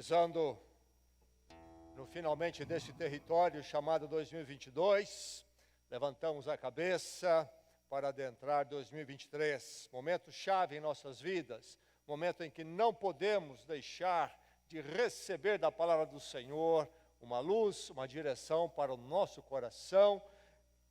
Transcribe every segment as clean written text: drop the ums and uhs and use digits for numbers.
Pisando no finalmente desse território chamado 2022, levantamos a cabeça para adentrar 2023, momento chave em nossas vidas, momento em que não podemos deixar de receber da palavra do Senhor uma luz, uma direção para o nosso coração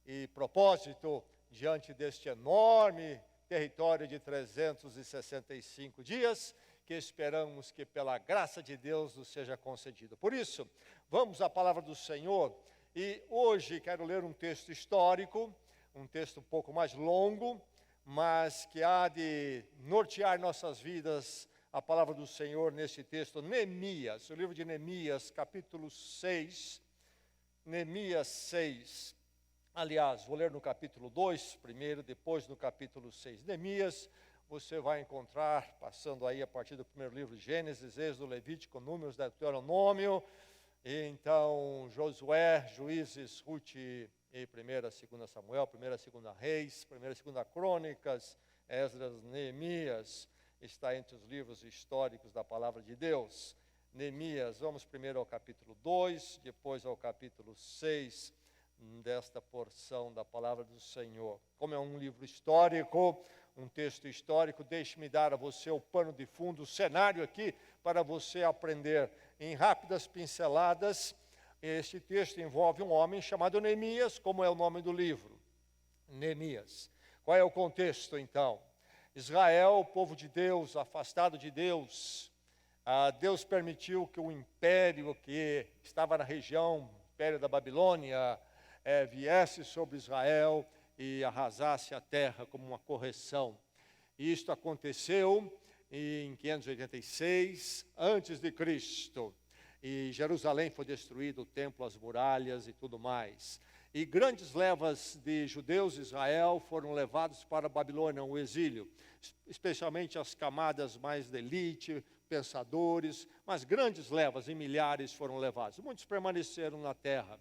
e propósito diante deste enorme território de 365 dias, que esperamos que pela graça de Deus nos seja concedido. Por isso, vamos à palavra do Senhor, e hoje quero ler um texto histórico, um texto um pouco mais longo, mas que há de nortear nossas vidas, a palavra do Senhor nesse texto, Neemias, o livro de Neemias, capítulo 6, Neemias 6, aliás, vou ler no capítulo 2 primeiro, depois no capítulo 6, Neemias. Você vai encontrar, passando aí a partir do primeiro livro, Gênesis, Êxodo, Levítico, Números, Deuteronômio, e então Josué, Juízes, Ruth, e 1ª, 2ª Samuel, 1ª, 2ª Reis, 1ª, 2ª Crônicas, Esdras, Neemias, está entre os livros históricos da palavra de Deus. Neemias, vamos primeiro ao capítulo 2, depois ao capítulo 6, desta porção da palavra do Senhor. Como é um livro histórico, um texto histórico, deixe-me dar a você o pano de fundo, o cenário aqui, para você aprender em rápidas pinceladas. Este texto envolve um homem chamado Neemias, como é o nome do livro, Neemias. Qual é o contexto, então? Israel, o povo de Deus, afastado de Deus, Deus permitiu que o império que estava na região, o império da Babilônia, viesse sobre Israel e arrasasse a terra como uma correção. Isto aconteceu em 586 antes de Cristo. E Jerusalém foi destruído, o templo, as muralhas e tudo mais. E grandes levas de judeus de Israel foram levados para a Babilônia, o exílio, especialmente as camadas mais de elite, pensadores, mas grandes levas, em milhares, foram levados. Muitos permaneceram na terra.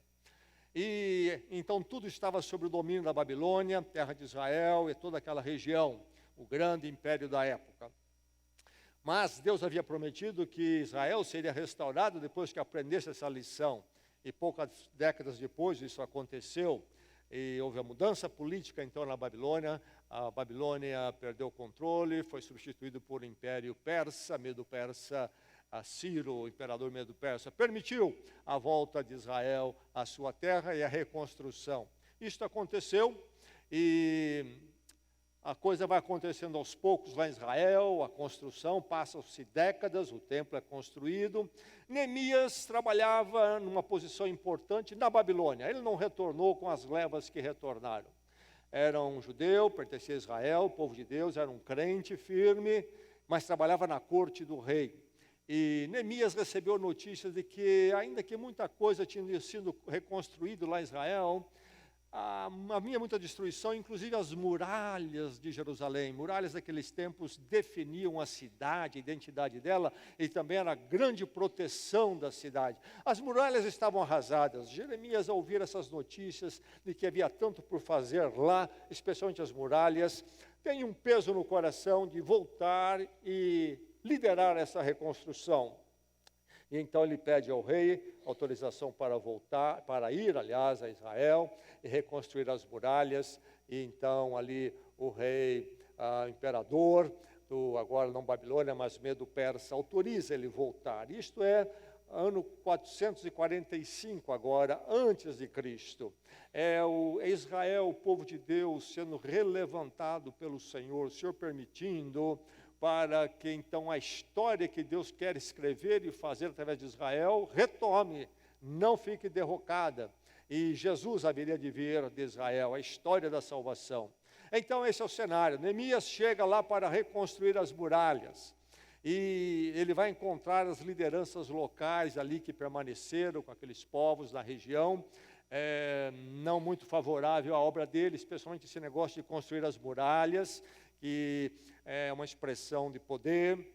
E então tudo estava sob o domínio da Babilônia, terra de Israel e toda aquela região, o grande império da época. Mas Deus havia prometido que Israel seria restaurado depois que aprendesse essa lição. E poucas décadas depois isso aconteceu. E houve a mudança política então na Babilônia. A Babilônia perdeu o controle, foi substituído por império persa, Medo-Persa. Ciro, o imperador Medo-Persa, permitiu a volta de Israel à sua terra e a reconstrução. Isto aconteceu e a coisa vai acontecendo aos poucos lá em Israel, a construção, passam-se décadas, o templo é construído. Neemias trabalhava numa posição importante na Babilônia, ele não retornou com as levas que retornaram. Era um judeu, pertencia a Israel, o povo de Deus, era um crente firme, mas trabalhava na corte do rei. E Neemias recebeu notícias de que, ainda que muita coisa tinha sido reconstruída lá em Israel, havia muita destruição, inclusive as muralhas de Jerusalém. Muralhas daqueles tempos definiam a cidade, a identidade dela, e também era a grande proteção da cidade. As muralhas estavam arrasadas. Jeremias, ao ouvir essas notícias de que havia tanto por fazer lá, especialmente as muralhas, tem um peso no coração de voltar e liderar essa reconstrução. E então ele pede ao rei autorização para voltar, para ir, aliás, a Israel e reconstruir as muralhas. E então ali o rei, imperador, agora não Babilônia, mas Medo-Persa, autoriza ele voltar. Isto é ano 445 agora, antes de Cristo. É Israel, o povo de Deus, sendo relevantado pelo Senhor, o Senhor permitindo para que então a história que Deus quer escrever e fazer através de Israel retome, não fique derrocada. E Jesus haveria de vir de Israel, a história da salvação. Então esse é o cenário. Neemias chega lá para reconstruir as muralhas. E ele vai encontrar as lideranças locais ali que permaneceram com aqueles povos da região, não muito favorável à obra dele, especialmente esse negócio de construir as muralhas, que é uma expressão de poder,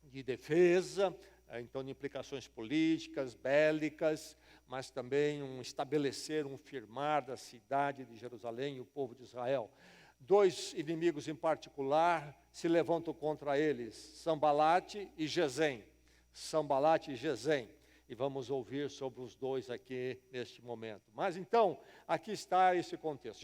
de defesa, então de implicações políticas, bélicas, mas também um estabelecer, um firmar da cidade de Jerusalém e o povo de Israel. Dois inimigos em particular se levantam contra eles, Sambalate e Gesem. Sambalate e Gesem. E vamos ouvir sobre os dois aqui neste momento. Mas então, aqui está esse contexto.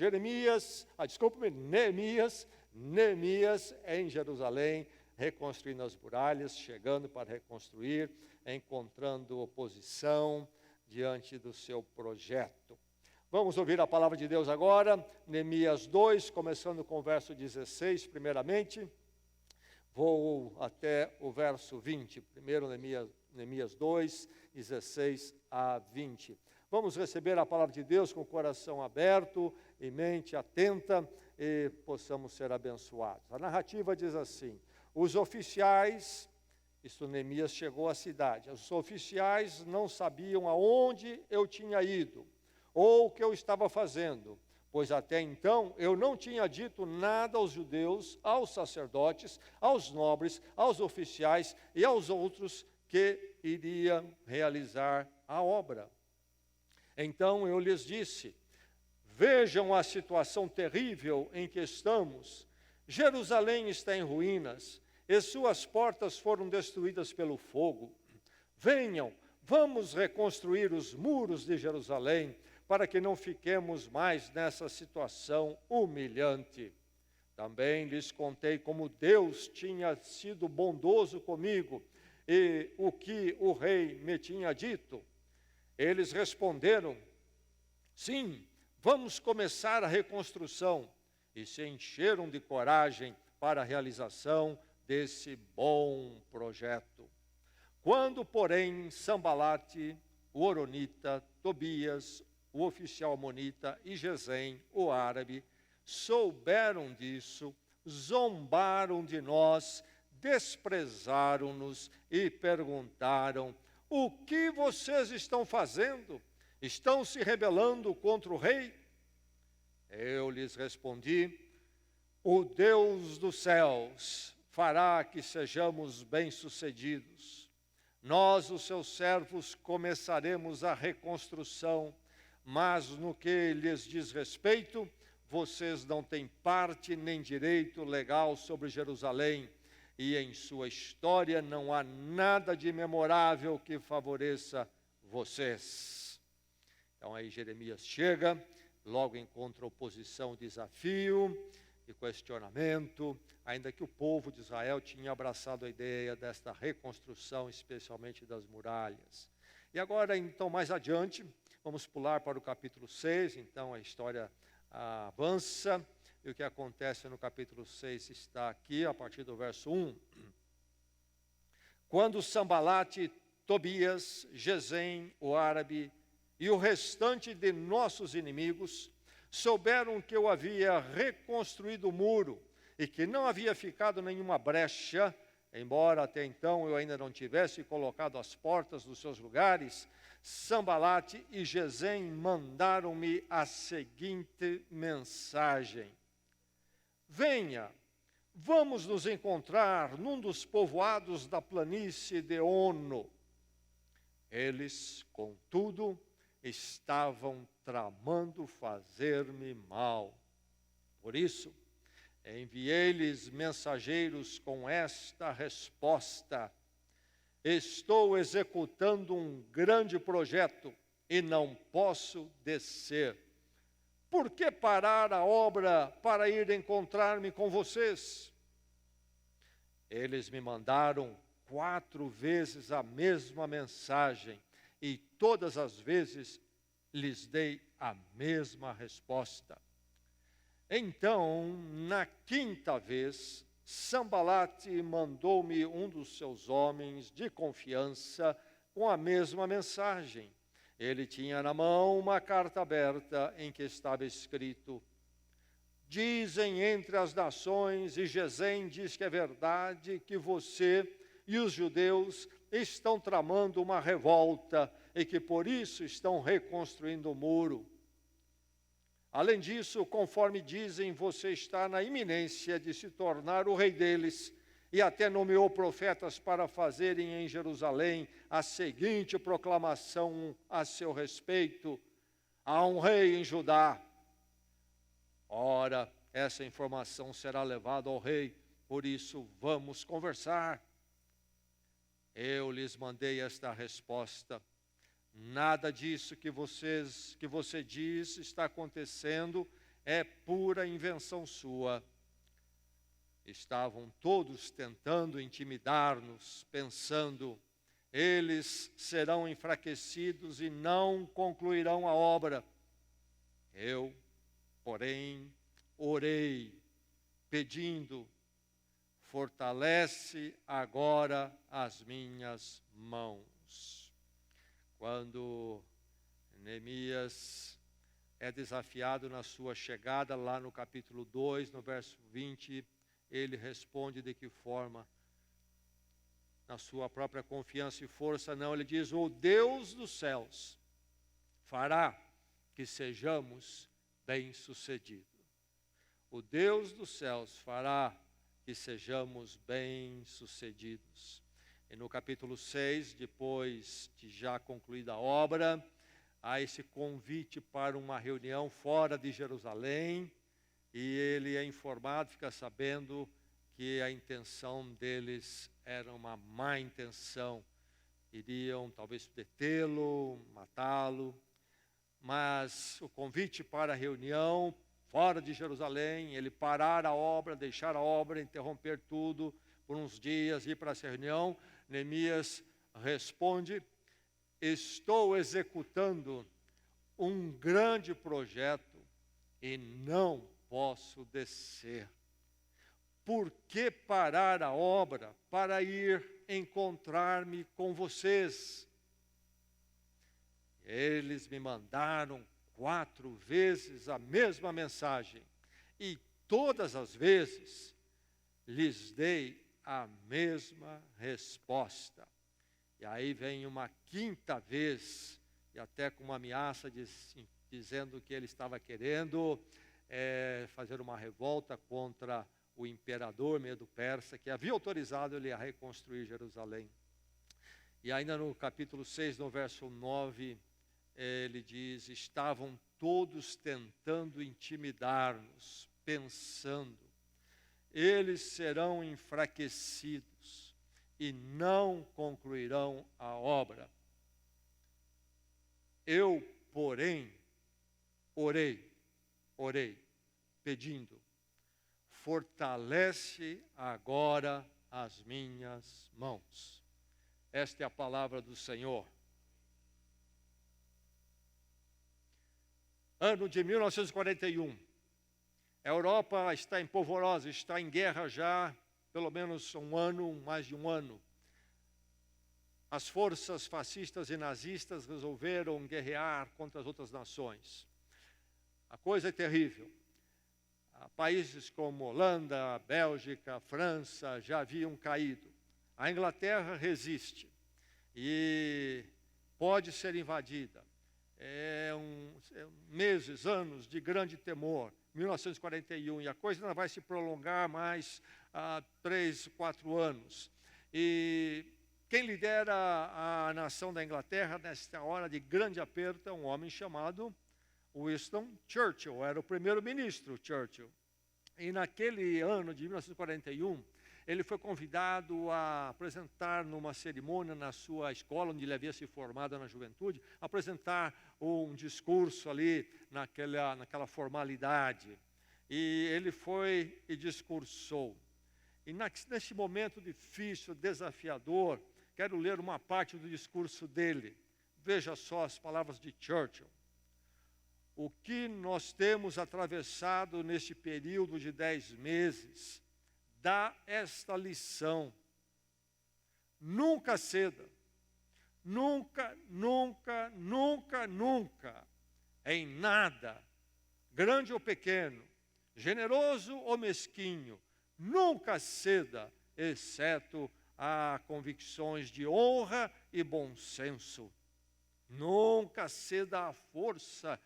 Neemias em Jerusalém, reconstruindo as muralhas, chegando para reconstruir, encontrando oposição diante do seu projeto. Vamos ouvir a palavra de Deus agora, Neemias 2, começando com o verso 16, primeiramente. Vou até o verso 20, primeiro Neemias 2, 16 a 20. Vamos receber a palavra de Deus com o coração aberto e mente atenta e possamos ser abençoados. A narrativa diz assim: os oficiais, isto Neemias chegou à cidade, os oficiais não sabiam aonde eu tinha ido ou o que eu estava fazendo, pois até então eu não tinha dito nada aos judeus, aos sacerdotes, aos nobres, aos oficiais e aos outros que iria realizar a obra. Então eu lhes disse: vejam a situação terrível em que estamos. Jerusalém está em ruínas e suas portas foram destruídas pelo fogo. Venham, vamos reconstruir os muros de Jerusalém, para que não fiquemos mais nessa situação humilhante. Também lhes contei como Deus tinha sido bondoso comigo e o que o rei me tinha dito. Eles responderam: sim, vamos começar a reconstrução, e se encheram de coragem para a realização desse bom projeto. Quando, porém, Sambalate, o horonita, Tobias, o oficial amonita, e Gesem, o árabe, souberam disso, zombaram de nós, desprezaram-nos e perguntaram: o que vocês estão fazendo? Estão se rebelando contra o rei? Eu lhes respondi: o Deus dos céus fará que sejamos bem-sucedidos. Nós, os seus servos, começaremos a reconstrução, mas no que lhes diz respeito, vocês não têm parte nem direito legal sobre Jerusalém, e em sua história não há nada de memorável que favoreça vocês. Então aí Jeremias chega, logo encontra oposição, desafio e questionamento, ainda que o povo de Israel tinha abraçado a ideia desta reconstrução, especialmente das muralhas. E agora, então, mais adiante, vamos pular para o capítulo 6, então a história avança, e o que acontece no capítulo 6 está aqui, a partir do verso 1. Quando Sambalate, Tobias, Gesem, o árabe, e o restante de nossos inimigos souberam que eu havia reconstruído o muro e que não havia ficado nenhuma brecha, embora até então eu ainda não tivesse colocado as portas dos seus lugares, Sambalate e Gesem mandaram-me a seguinte mensagem: venha, vamos nos encontrar num dos povoados da planície de Ono. Eles, contudo, estavam tramando fazer-me mal. Por isso, enviei-lhes mensageiros com esta resposta: estou executando um grande projeto e não posso descer. Por que parar a obra para ir encontrar-me com vocês? Eles me mandaram 4 vezes a mesma mensagem e todas as vezes lhes dei a mesma resposta. Então, na 5ª vez, Sambalate mandou-me um dos seus homens de confiança com a mesma mensagem. Ele tinha na mão uma carta aberta em que estava escrito: dizem entre as nações, e Gesem diz que é verdade, que você e os judeus estão tramando uma revolta e que por isso estão reconstruindo o muro. Além disso, conforme dizem, você está na iminência de se tornar o rei deles e até nomeou profetas para fazerem em Jerusalém a seguinte proclamação a seu respeito: há um rei em Judá. Ora, essa informação será levada ao rei, por isso vamos conversar. Eu lhes mandei esta resposta: nada disso que você diz está acontecendo é pura invenção sua. Estavam todos tentando intimidar-nos, pensando: eles serão enfraquecidos e não concluirão a obra. Eu, porém, orei, pedindo: fortalece agora as minhas mãos. Quando Neemias é desafiado na sua chegada, lá no capítulo 2, no verso 20, ele responde de que forma? Na sua própria confiança e força, não. Ele diz: o Deus dos céus fará que sejamos bem-sucedidos. O Deus dos céus fará que sejamos bem-sucedidos. E no capítulo 6, depois de já concluída a obra, há esse convite para uma reunião fora de Jerusalém, e ele é informado, fica sabendo que a intenção deles era uma má intenção. Iriam talvez detê-lo, matá-lo, mas o convite para a reunião fora de Jerusalém, ele parar a obra, deixar a obra, interromper tudo por uns dias, ir para essa reunião. Neemias responde: estou executando um grande projeto e não posso descer. Por que parar a obra para ir encontrar-me com vocês? Eles me mandaram 4 vezes a mesma mensagem, e todas as vezes lhes dei a mesma resposta. E aí vem uma 5ª vez, e até com uma ameaça dizendo que ele estava querendo fazer uma revolta contra o imperador Medo-Persa, que havia autorizado ele a reconstruir Jerusalém. E ainda no capítulo 6, no verso 9, ele diz: estavam todos tentando intimidar-nos, pensando: eles serão enfraquecidos e não concluirão a obra. Eu, porém, orei, pedindo: fortalece agora as minhas mãos. Esta é a palavra do Senhor. Ano de 1941. A Europa está em polvorosa, está em guerra já, pelo menos mais de um ano. As forças fascistas e nazistas resolveram guerrear contra as outras nações. A coisa é terrível. Países como Holanda, Bélgica, França já haviam caído. A Inglaterra resiste e pode ser invadida. Meses, anos de grande temor. 1941, e a coisa ainda vai se prolongar mais 3, 4 anos. E quem lidera a nação da Inglaterra nesta hora de grande aperto é um homem chamado Winston Churchill. Era o primeiro-ministro Churchill. E naquele ano de 1941, ele foi convidado a apresentar numa cerimônia na sua escola, onde ele havia se formado na juventude, apresentar um discurso ali naquela formalidade. E ele foi e discursou. E nesse momento difícil, desafiador, quero ler uma parte do discurso dele. Veja só as palavras de Churchill. O que nós temos atravessado neste período de 10 meses dá esta lição: nunca ceda, nunca, em nada, grande ou pequeno, generoso ou mesquinho, nunca ceda, exceto a convicções de honra e bom senso. Nunca ceda à força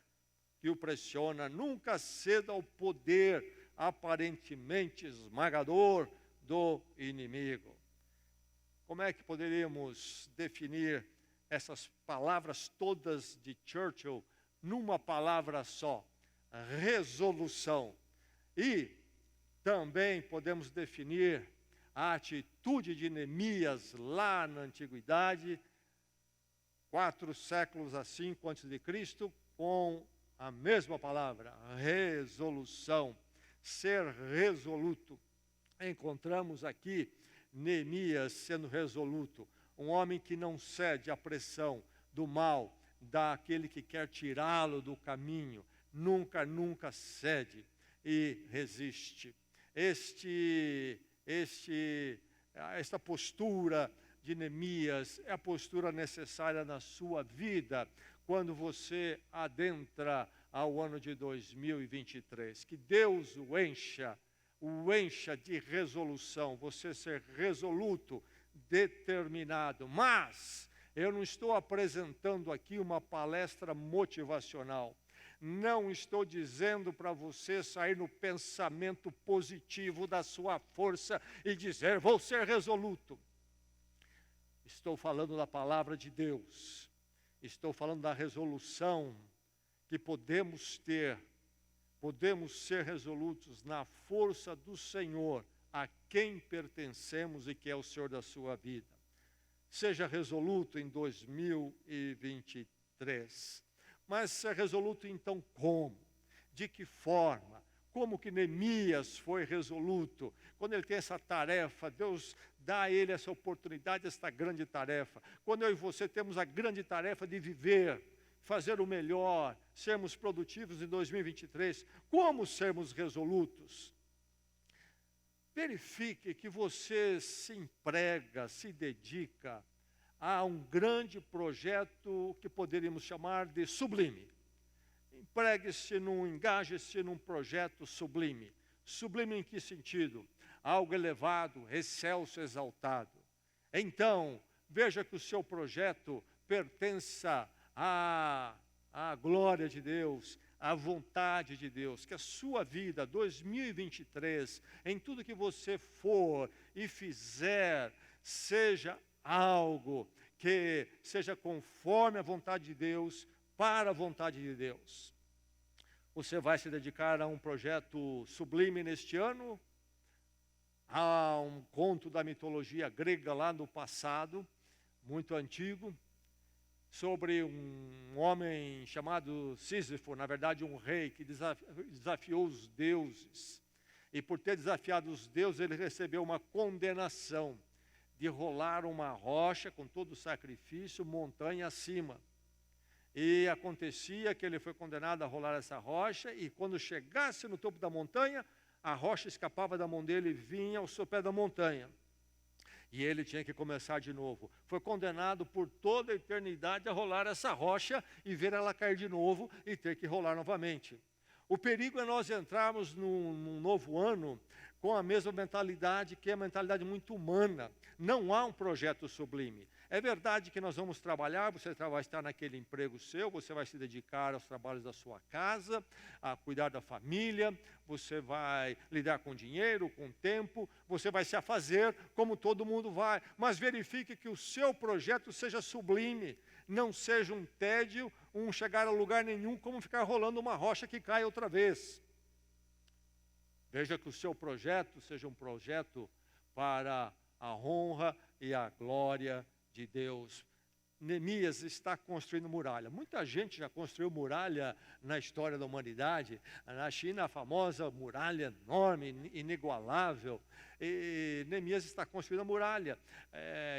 que o pressiona, nunca ceda ao poder aparentemente esmagador do inimigo. Como é que poderíamos definir essas palavras todas de Churchill numa palavra só? Resolução. E também podemos definir a atitude de Neemias lá na antiguidade, 4 séculos a 5 antes de Cristo, com a mesma palavra, resolução, ser resoluto. Encontramos aqui Neemias sendo resoluto, um homem que não cede à pressão do mal, daquele que quer tirá-lo do caminho, nunca cede e resiste. Esta postura de Neemias é a postura necessária na sua vida, quando você adentra ao ano de 2023. Que Deus o encha de resolução, você ser resoluto, determinado. Mas eu não estou apresentando aqui uma palestra motivacional. Não estou dizendo para você sair no pensamento positivo da sua força e dizer, vou ser resoluto. Estou falando da palavra de Deus. Estou falando da resolução que podemos ter. Podemos ser resolutos na força do Senhor, a quem pertencemos e que é o Senhor da sua vida. Seja resoluto em 2023. Mas ser resoluto então como? De que forma? Como que Neemias foi resoluto? Quando ele tem essa tarefa, Deus dá a ele essa oportunidade, esta grande tarefa. Quando eu e você temos a grande tarefa de viver, fazer o melhor, sermos produtivos em 2023, como sermos resolutos? Verifique que você se emprega, se dedica a um grande projeto que poderíamos chamar de sublime. Engaje-se num projeto sublime. Sublime em que sentido? Algo elevado, excelso, exaltado. Então, veja que o seu projeto pertença à glória de Deus, à vontade de Deus, que a sua vida, 2023, em tudo que você for e fizer, seja algo que seja conforme a vontade de Deus, para a vontade de Deus. Você vai se dedicar a um projeto sublime neste ano? Há um conto da mitologia grega lá no passado, muito antigo, sobre um homem chamado Sísifo, na verdade um rei que desafiou os deuses. E por ter desafiado os deuses, ele recebeu uma condenação de rolar uma rocha com todo o sacrifício, montanha acima. E acontecia que ele foi condenado a rolar essa rocha, e quando chegasse no topo da montanha, a rocha escapava da mão dele e vinha ao seu pé da montanha. E ele tinha que começar de novo. Foi condenado por toda a eternidade a rolar essa rocha e ver ela cair de novo e ter que rolar novamente. O perigo é nós entrarmos num novo ano com a mesma mentalidade, que é a mentalidade muito humana. Não há um projeto sublime. É verdade que nós vamos trabalhar, você vai estar naquele emprego seu, você vai se dedicar aos trabalhos da sua casa, a cuidar da família, você vai lidar com dinheiro, com tempo, você vai se afazer como todo mundo vai. Mas verifique que o seu projeto seja sublime, não seja um tédio, um chegar a lugar nenhum, como ficar rolando uma rocha que cai outra vez. Veja que o seu projeto seja um projeto para a honra e a glória de Deus. Neemias está construindo muralha. Muita gente já construiu muralha na história da humanidade. Na China, a famosa muralha enorme, inigualável. E Neemias está construindo a muralha.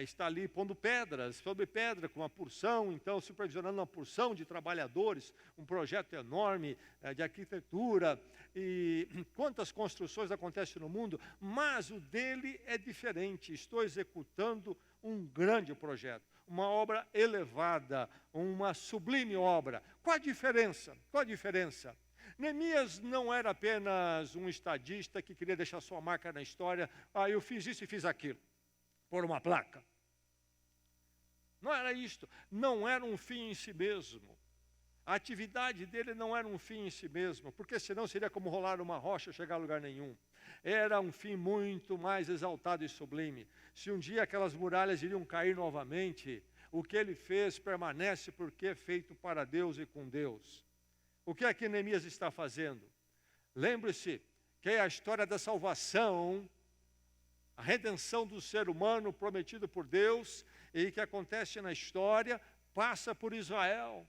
Está ali pondo pedras sobre pedra, com uma porção, então supervisionando uma porção de trabalhadores. Um projeto enorme de arquitetura. E quantas construções acontecem no mundo, mas o dele é diferente. Estou executando um grande projeto, uma obra elevada, uma sublime obra. Qual a diferença? Qual a diferença? Neemias não era apenas um estadista que queria deixar sua marca na história. Eu fiz isso e fiz aquilo, por uma placa. Não era isto, não era um fim em si mesmo. A atividade dele não era um fim em si mesmo, porque senão seria como rolar uma rocha e chegar a lugar nenhum. Era um fim muito mais exaltado e sublime. Se um dia aquelas muralhas iriam cair novamente, o que ele fez permanece porque é feito para Deus e com Deus. O que é que Neemias está fazendo? Lembre-se que a história da salvação a redenção do ser humano prometido por Deus e que acontece na história, passa por Israel.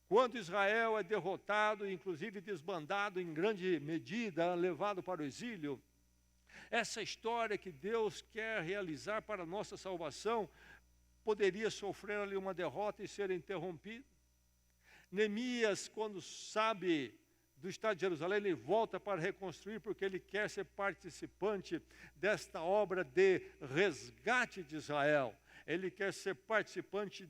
Quando Israel é derrotado, inclusive desbandado em grande medida, levado para o exílio, essa história que Deus quer realizar para a nossa salvação, poderia sofrer ali uma derrota e ser interrompida. Neemias, quando sabe do Estado de Jerusalém, ele volta para reconstruir, porque ele quer ser participante desta obra de resgate de Israel. Ele quer ser participante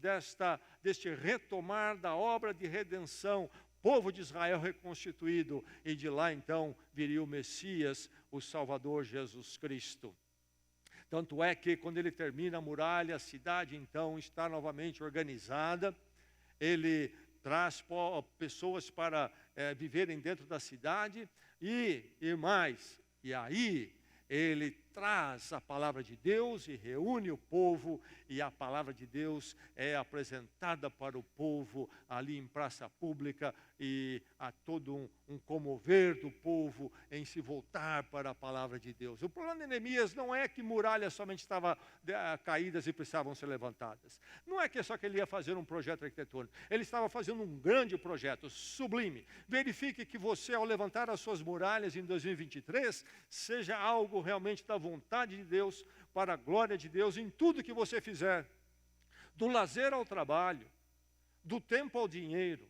deste retomar da obra de redenção, povo de Israel reconstituído, e de lá então viria o Messias, o Salvador Jesus Cristo. Tanto é que quando ele termina a muralha, a cidade então está novamente organizada, ele traz pessoas para viverem dentro da cidade, e aí ele traz a palavra de Deus e reúne o povo, e a palavra de Deus é apresentada para o povo ali em praça pública, e há todo um comover do povo em se voltar para a palavra de Deus. O problema de Neemias não é que muralhas somente estavam caídas e precisavam ser levantadas. Não é que só que ele ia fazer um projeto arquitetônico. Ele estava fazendo um grande projeto, sublime. Verifique que você, ao levantar as suas muralhas em 2023, seja algo realmente da vontade de Deus, para a glória de Deus, em tudo que você fizer. Do lazer ao trabalho, do tempo ao dinheiro,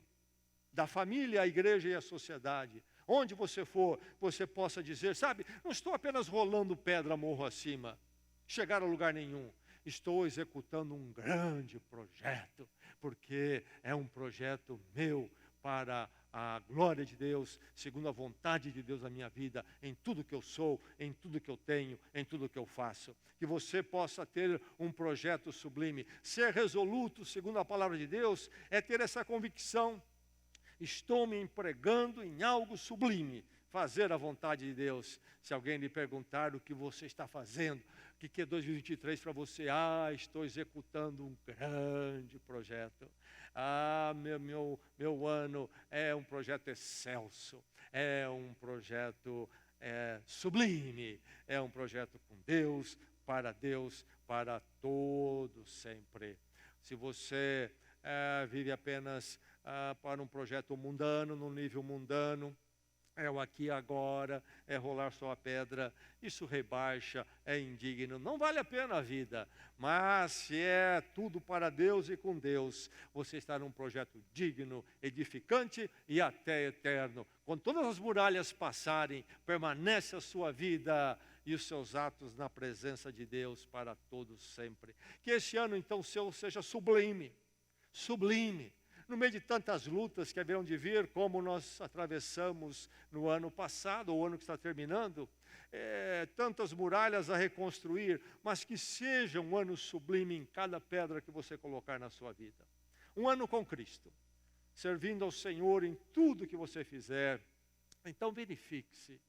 da família à igreja e à sociedade. Onde você for, você possa dizer, sabe, não estou apenas rolando pedra morro acima, chegar a lugar nenhum. Estou executando um grande projeto, porque é um projeto meu para a glória de Deus, segundo a vontade de Deus na minha vida, em tudo que eu sou, em tudo que eu tenho, em tudo que eu faço. Que você possa ter um projeto sublime. Ser resoluto, segundo a palavra de Deus, é ter essa convicção. Estou me empregando em algo sublime, fazer a vontade de Deus. Se alguém lhe perguntar o que você está fazendo, o que é 2023 para você? Estou executando um grande projeto. Meu ano é um projeto excelso, é um projeto sublime, é um projeto com Deus, para todos sempre. Se você vive apenas para um projeto mundano, no nível mundano, é o aqui e agora, é rolar só a pedra, isso rebaixa, é indigno, não vale a pena a vida. Mas se é tudo para Deus e com Deus, você está num projeto digno, edificante e até eterno. Quando todas as muralhas passarem, permanece a sua vida e os seus atos na presença de Deus para todos sempre. Que este ano então seu seja sublime, sublime. No meio de tantas lutas que haverão de vir, como nós atravessamos no ano passado, ou o ano que está terminando, tantas muralhas a reconstruir, mas que seja um ano sublime em cada pedra que você colocar na sua vida. Um ano com Cristo, servindo ao Senhor em tudo que você fizer. Então verifique-se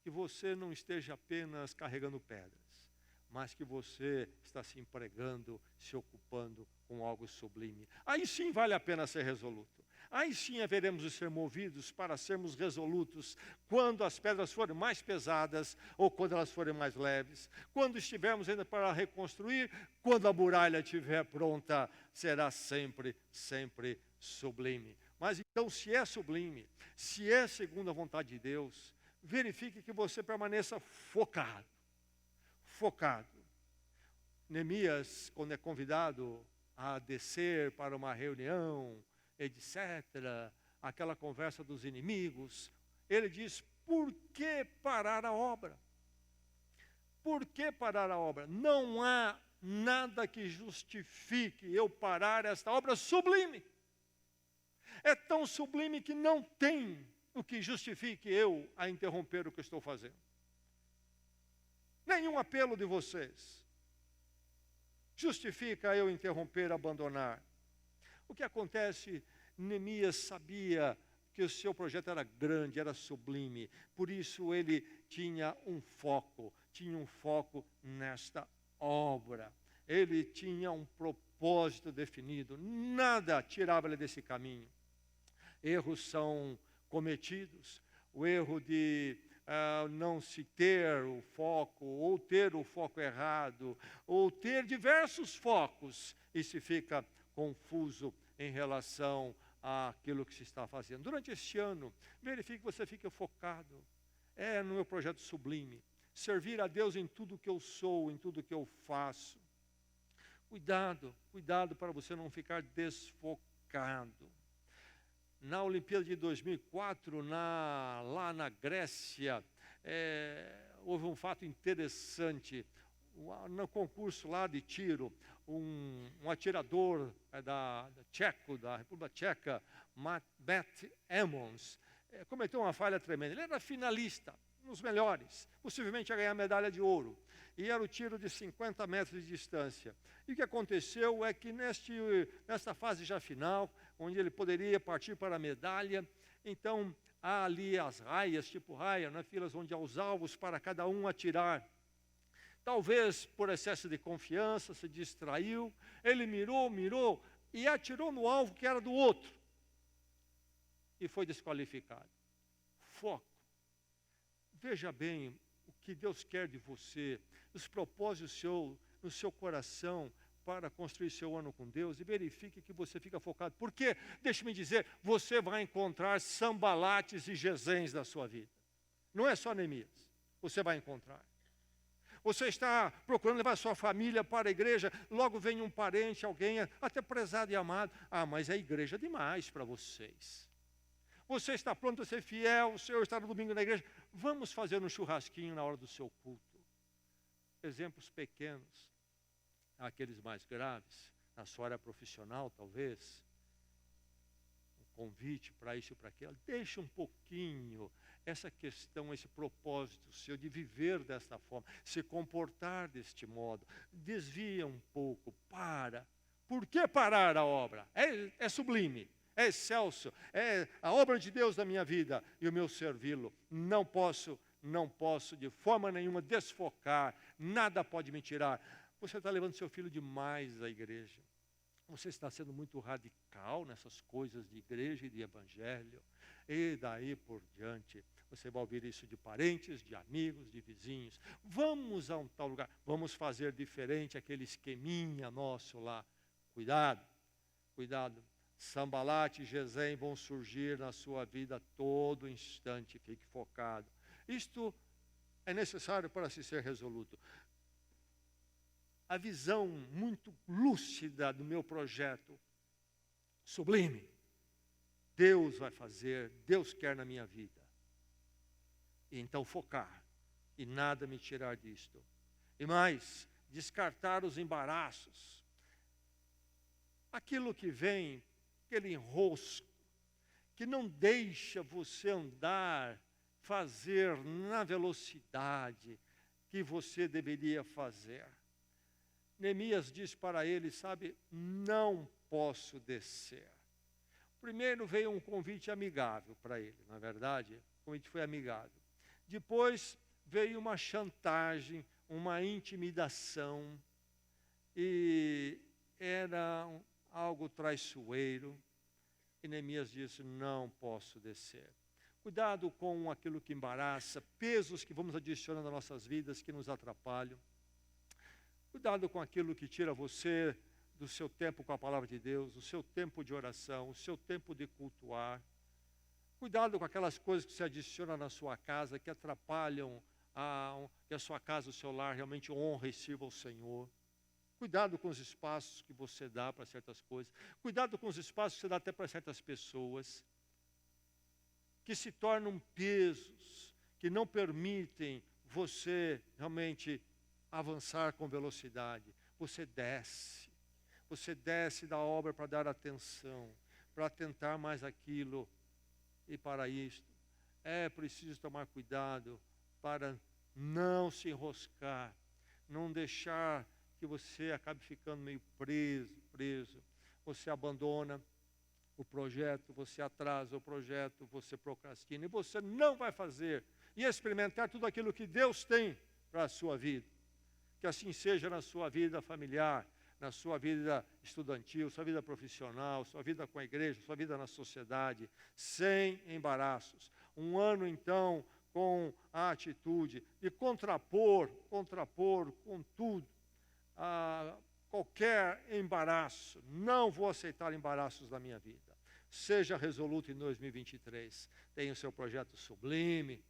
que você não esteja apenas carregando pedras, mas que você está se empregando, se ocupando com algo sublime. Aí sim vale a pena ser resoluto. Aí sim haveremos de ser movidos para sermos resolutos quando as pedras forem mais pesadas ou quando elas forem mais leves. Quando estivermos ainda para reconstruir, quando a muralha estiver pronta, será sempre, sempre sublime. Mas então, se é sublime, se é segundo a vontade de Deus, verifique que você permaneça focado. Neemias, quando é convidado a descer para uma reunião, etc., aquela conversa dos inimigos, ele diz, por que parar a obra? Por que parar a obra? Não há nada que justifique eu parar esta obra sublime. É tão sublime que não tem o que justifique eu a interromper o que estou fazendo. Nenhum apelo de vocês justifica eu interromper, abandonar. O que acontece, Neemias sabia que o seu projeto era grande, era sublime. Por isso ele tinha um foco nesta obra. Ele tinha um propósito definido, nada tirava ele desse caminho. Erros são cometidos, o erro de não se ter o foco, ou ter o foco errado, ou ter diversos focos, e se fica confuso em relação àquilo que se está fazendo. Durante este ano, verifique que você fique focado. No meu projeto sublime. Servir a Deus em tudo que eu sou, em tudo que eu faço. Cuidado para você não ficar desfocado. Na Olimpíada de 2004, lá na Grécia, houve um fato interessante. No concurso lá de tiro, um atirador da República Tcheca, Matt Emmons, cometeu uma falha tremenda. Ele era finalista, nos melhores, possivelmente ia ganhar a medalha de ouro. E era o tiro de 50 metros de distância. E o que aconteceu é que nesta fase já final, onde ele poderia partir para a medalha, então há ali as raias, tipo raia, filas onde há os alvos para cada um atirar. Talvez por excesso de confiança, se distraiu, ele mirou e atirou no alvo que era do outro. E foi desqualificado. Foco. Veja bem o que Deus quer de você, os propósitos no seu coração para construir seu ano com Deus, e verifique que você fica focado. Porque, deixe-me dizer, você vai encontrar Sanbalates e Gesens na sua vida. Não é só Neemias, você vai encontrar. Você está procurando levar sua família para a igreja, logo vem um parente, alguém até prezado e amado. Mas é igreja demais para vocês. Você está pronto a ser fiel, o Senhor está no domingo na igreja. Vamos fazer um churrasquinho na hora do seu culto. Exemplos pequenos, aqueles mais graves, na sua área profissional talvez. Um convite para isso e para aquilo. Deixe um pouquinho essa questão, esse propósito seu de viver desta forma, se comportar deste modo. Desvia um pouco, para. Por que parar a obra? É sublime. É excelso, é a obra de Deus na minha vida e o meu servi-lo. Não posso de forma nenhuma desfocar, nada pode me tirar. Você está levando seu filho demais à igreja. Você está sendo muito radical nessas coisas de igreja e de evangelho. E daí por diante, você vai ouvir isso de parentes, de amigos, de vizinhos. Vamos a um tal lugar, vamos fazer diferente aquele esqueminha nosso lá. Cuidado. Sanbalat e Gesem vão surgir na sua vida a todo instante, fique focado. Isto é necessário para se ser resoluto. A visão muito lúcida do meu projeto, sublime, Deus vai fazer, Deus quer na minha vida. E então focar, e nada me tirar disto. E mais, descartar os embaraços. Aquilo que vem, aquele enrosco, que não deixa você andar, fazer na velocidade que você deveria fazer. Neemias diz para ele, não posso descer. Primeiro veio um convite amigável para ele, na verdade, o convite foi amigável. Depois veio uma chantagem, uma intimidação, e era algo traiçoeiro, e Neemias disse, não posso descer. Cuidado com aquilo que embaraça, pesos que vamos adicionando às nossas vidas, que nos atrapalham. Cuidado com aquilo que tira você do seu tempo com a palavra de Deus, o seu tempo de oração, o seu tempo de cultuar. Cuidado com aquelas coisas que se adicionam na sua casa, que atrapalham que a sua casa, o seu lar realmente honra e sirva ao Senhor. Cuidado com os espaços que você dá para certas coisas. Cuidado com os espaços que você dá até para certas pessoas, que se tornam pesos, que não permitem você realmente avançar com velocidade. Você desce da obra para dar atenção, para tentar mais aquilo. E para isto, é preciso tomar cuidado para não se enroscar, não deixar que você acabe ficando meio preso. Você abandona o projeto, você atrasa o projeto, você procrastina, e você não vai fazer e experimentar tudo aquilo que Deus tem para a sua vida. Que assim seja na sua vida familiar, na sua vida estudantil, sua vida profissional, sua vida com a igreja, sua vida na sociedade, sem embaraços. Um ano, então, com a atitude de contrapor com tudo qualquer embaraço. Não vou aceitar embaraços na minha vida. Seja resoluto em 2023. Tenha o seu projeto sublime.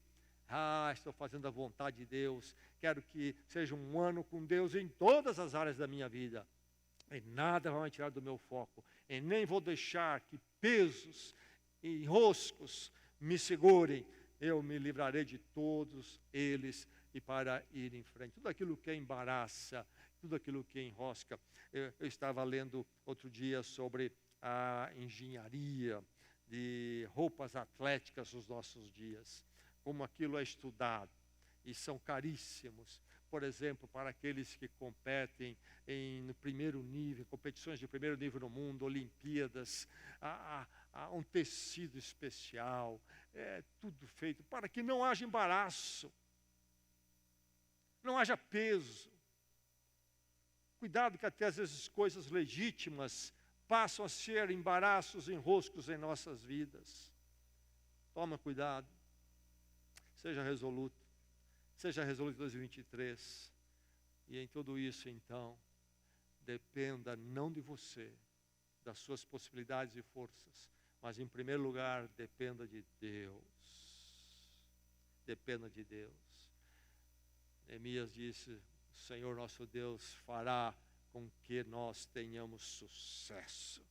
Estou fazendo a vontade de Deus. Quero que seja um ano com Deus em todas as áreas da minha vida. E nada vai me tirar do meu foco. E nem vou deixar que pesos e enroscos me segurem. Eu me livrarei de todos eles e para ir em frente. Tudo aquilo que embaraça, tudo aquilo que enrosca. Eu estava lendo outro dia sobre a engenharia de roupas atléticas nos nossos dias. Como aquilo é estudado. E são caríssimos. Por exemplo, para aqueles que competem no primeiro nível, competições de primeiro nível no mundo, Olimpíadas, há um tecido especial, tudo feito para que não haja embaraço, não haja peso. Cuidado que até às vezes coisas legítimas passam a ser embaraços, enroscos em nossas vidas. Toma cuidado, seja resoluto em 2023. E em tudo isso, então, dependa não de você, das suas possibilidades e forças, mas em primeiro lugar, dependa de Deus. Dependa de Deus. Neemias disse: o Senhor nosso Deus fará com que nós tenhamos sucesso.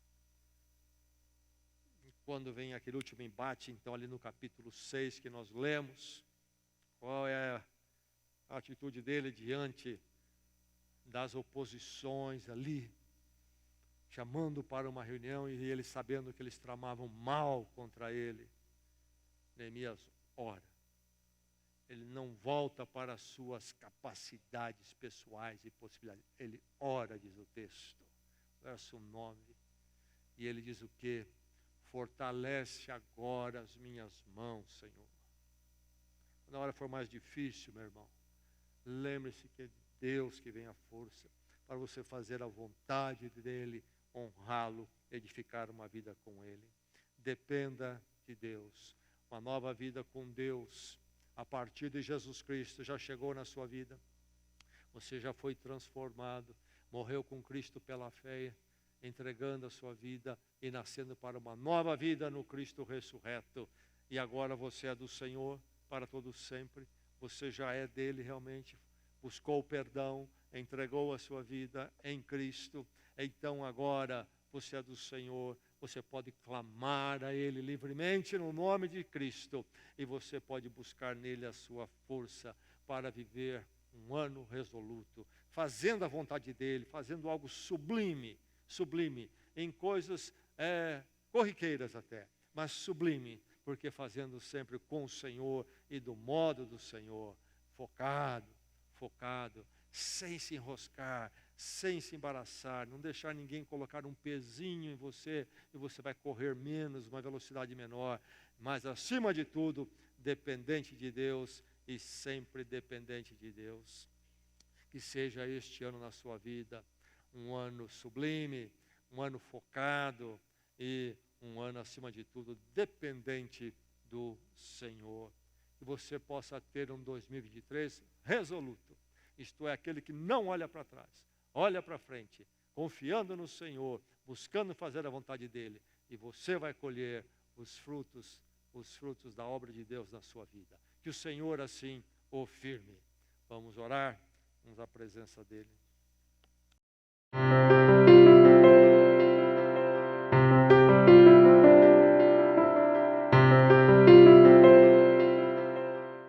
E quando vem aquele último embate, então, ali no capítulo 6 que nós lemos, qual é a atitude dele diante das oposições ali, chamando para uma reunião e ele sabendo que eles tramavam mal contra ele. Neemias ora. Ele não volta para as suas capacidades pessoais e possibilidades. Ele ora, diz o texto, verso 9. E ele diz o quê? Fortalece agora as minhas mãos, Senhor. Quando a hora for mais difícil, meu irmão, lembre-se que é Deus que vem a força para você fazer a vontade dEle, honrá-lo, edificar uma vida com Ele. Dependa de Deus. Uma nova vida com Deus, a partir de Jesus Cristo, já chegou na sua vida. Você já foi transformado, morreu com Cristo pela fé, entregando a sua vida e nascendo para uma nova vida no Cristo ressurreto. E agora você é do Senhor para todo sempre. Você já é dele realmente, buscou o perdão, entregou a sua vida em Cristo. Então agora você é do Senhor, você pode clamar a Ele livremente no nome de Cristo. E você pode buscar nele a sua força para viver um ano resoluto, fazendo a vontade dEle, fazendo algo sublime, em coisas corriqueiras até, mas sublime, porque fazendo sempre com o Senhor e do modo do Senhor, focado, sem se enroscar, sem se embaraçar, não deixar ninguém colocar um pezinho em você, e você vai correr menos, uma velocidade menor, mas acima de tudo, dependente de Deus e sempre dependente de Deus. Que seja este ano na sua vida um ano sublime, um ano focado e um ano, acima de tudo, dependente do Senhor. Que você possa ter um 2023 resoluto, isto é, aquele que não olha para trás, olha para frente, confiando no Senhor, buscando fazer a vontade dEle, e você vai colher os frutos da obra de Deus na sua vida. Que o Senhor assim o firme. Vamos orar, vamos à presença dEle.